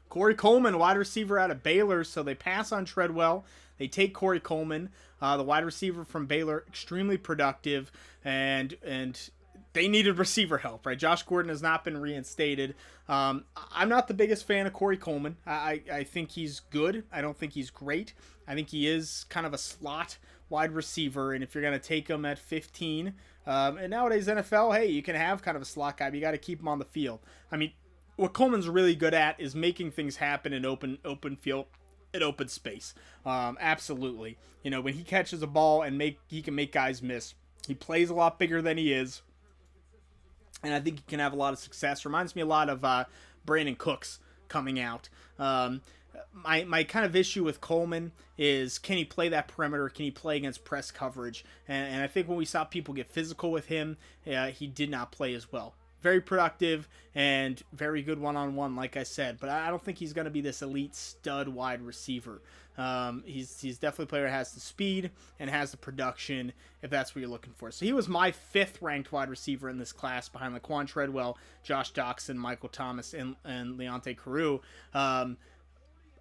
Corey Coleman, wide receiver out of Baylor, so they pass on Treadwell. They take Corey Coleman, the wide receiver from Baylor, extremely productive, and they needed receiver help, right? Josh Gordon has not been reinstated. I'm not the biggest fan of Corey Coleman. I think he's good. I don't think he's great. I think he is kind of a slot wide receiver, and if you're going to take him at 15, and nowadays NFL, hey, you can have kind of a slot guy, but you got to keep him on the field. I mean, what Coleman's really good at is making things happen in open field, in open space. Absolutely. You know, when he catches a ball and he can make guys miss. He plays a lot bigger than he is, and I think he can have a lot of success. Reminds me a lot of Brandon Cooks coming out. My kind of issue with Coleman is, can he play that perimeter? Can he play against press coverage? And I think when we saw people get physical with him, he did not play as well. Very productive and very good one-on-one, like I said. But I don't think he's going to be this elite stud wide receiver. He's definitely a player that has the speed and has the production, if that's what you're looking for. So he was my 5th ranked wide receiver in this class, behind Laquan Treadwell, Josh Doxson, Michael Thomas, and Leonte Carroo.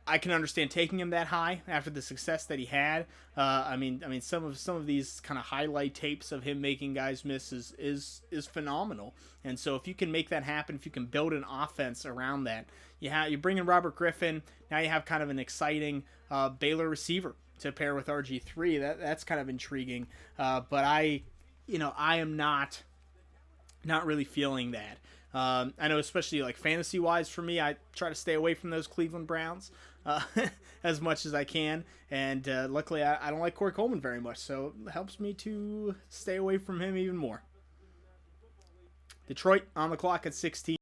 I can understand taking him that high after the success that he had. I mean, some of these kind of highlight tapes of him making guys miss is phenomenal. And so if you can make that happen, if you can build an offense around that, you bring in Robert Griffin. Now you have kind of an exciting Baylor receiver to pair with RG3. That's kind of intriguing. But I am not really feeling that. I know, especially like fantasy wise for me, I try to stay away from those Cleveland Browns as much as I can. And luckily, I don't like Corey Coleman very much, so it helps me to stay away from him even more. Detroit on the clock at 16.